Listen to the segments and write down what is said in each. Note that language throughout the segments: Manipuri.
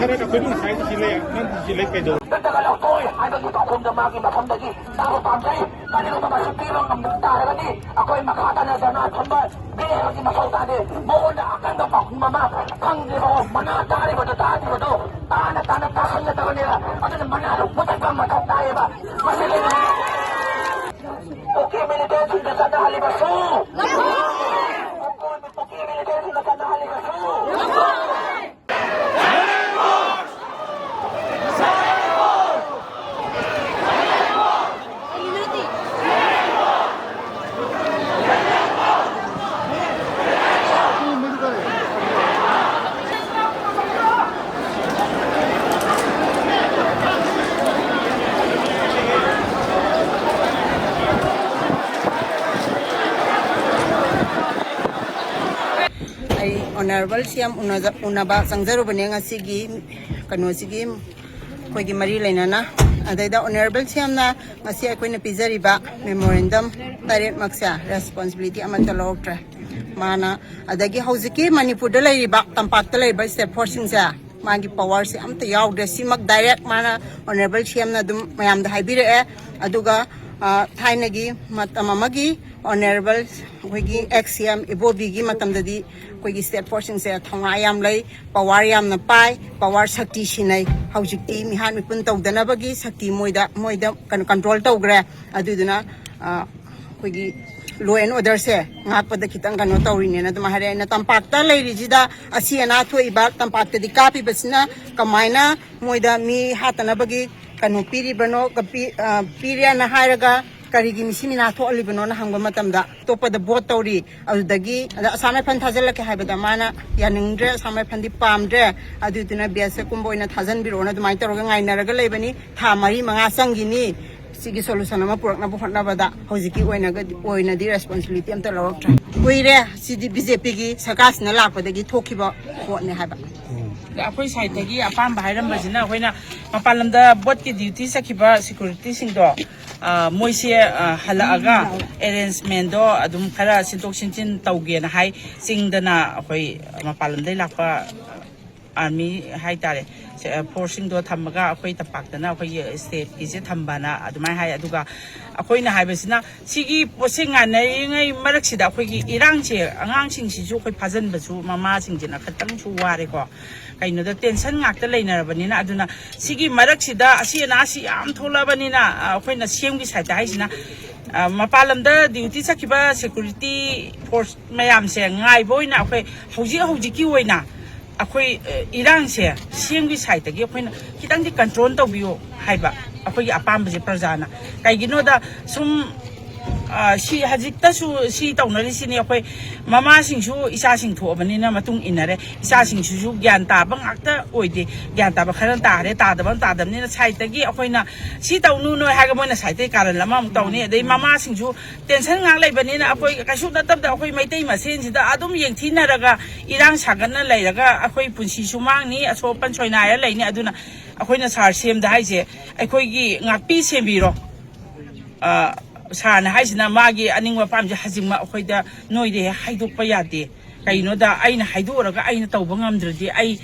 Taret ako nung sa sila nan sila pedo. Nagdagalaw ko ay nagito akong damagi mapamdagi. Tao pamsay, kanino mamasipirang ng mutara ni. Ako ay makatanaga na at hambal. Biyero di masautade. Muna akan na pakmama. Ang di mo manatari mo dati mo do. Tanat-tanat kasan na daw nila. At ang manalong putang kang matap tayo ba. Masilin na. Okay, military na sa nahalibaso. Okay, military na sa nahalibaso. Honorable Siam unaba sangzaro bani ngasigi kanu sigi koigi mari lainana adaida Honorable Siam na ngasi akoina pizariba memorandum Taret maksa responsibility amanta lawtra mana adagi hauziki Manipur da laiba tampakta laiba step forcing sa magi power si amta yawde simak direct mana Honorable Siam na dum mayam da haibire aduga thainagi matamamagi Honorable koigi XCM ibobigi matamdadi koigi state forcing se thongayam lay power yam na pai power sakti sinai haujikti mihan mipun tawdana bagi sakti moida kan control tawgre aduduna koigi law and order se ngakpada kitang kano tawrine na dumahare na tampakta lay rijida asiana thoiba tampakta di kapi basna kamaina moida mi hatana bagi kanu piri bano piriya na haraga karigi misimina to olibano na hangba matamda topa da bot tawri adudagi asame phan thajal ke haibada mana yaningdre asame phan di pamdre aduduna biasa kumboina thajan birona dumai taroga ngainaraga leibani tha mari manga sangini sigi solution ama purakna buhatna bada hojiki oina di responsibility amta lawaktra koire sidi BJP gi sakas na lakpadagi thokiba hotne haiba akhoi side tagi apam bhairam bajina hoina mapalamda bot ki duty sakhiba security singdo moise halaaga arrangement do adum khara sintok sinchin tauge na hai singdana akhoi mapalamdai lakpa army hai tare forcing do thamaga akhoi tapaktana akhoi state ki se thambana adumai hai aduga akhoi na haibasina sigi posinga nai marak sida akhoi gi irang che angang sing si ju khoi phajan basu mama sing jina khatang chu ware ko kaino da tension ngakta leinarabani na aduna sigi marak sida asi na asi am tholabani na akhoi na sem gi saita haisina mapalamda duty sakhiba security force mayam se ngai boina akhoi hauji ki oina akhoi irang se sem gi saita gi akhoi na kitang di control tawbiyo haiba akhoi apam je prajana kaigino da sum si hajikta su si tawnari sini akhoi mama singsu isa sing thobani na matung inare isa singsu su gyan ta bang akta oide gyan ta ba kharan ta re ta da ban ta dam ni na sai ta gi akhoi na si tawnu no ha ga mo na sai te karan lama mu tawni dei mama singsu tension ngang lai bani na akhoi kasu na tab da akhoi maitei ma sen si da adum yeng thi na raga irang sagan na lai raga akhoi punsi su mang ni aso pan soina ya lai ni aduna akhoi na sar sem da hai je akhoi gi ngakpi sembiro sana haisina magi aningwa pamje hajingma akhoi noide haidokpa yade kaino da aina haidoraga aina tawba ngamdradi ai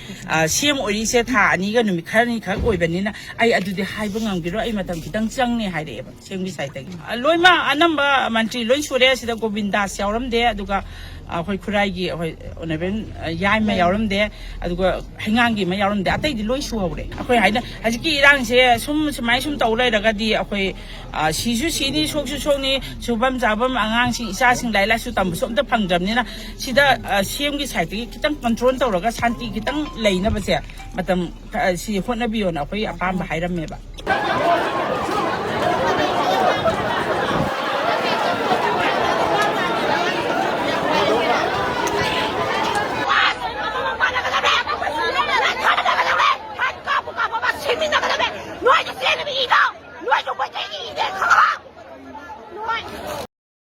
sem ori se tha ani ga numi kharani khak oibanina ai adude haiba ngamgiro ai matam kitang changni haireba semgi saitagi loima anamba mantri loi sure sida govinda yauramde aduga akhoi khuraigi akhoi onaben yaima yauramde aduga hingangi ma yauramde atai di loi su hore akhoi haina hajiki irang se sum smai sum tawlai raga di akhoi sisu sini soksu sokni subam jabam angang sing isa sing laila su tam som ta phangjamni na sida semgi saitagi kitang control tawraga santi kitang leina base matam si hotna biyo na akhoi apam ba hairam meba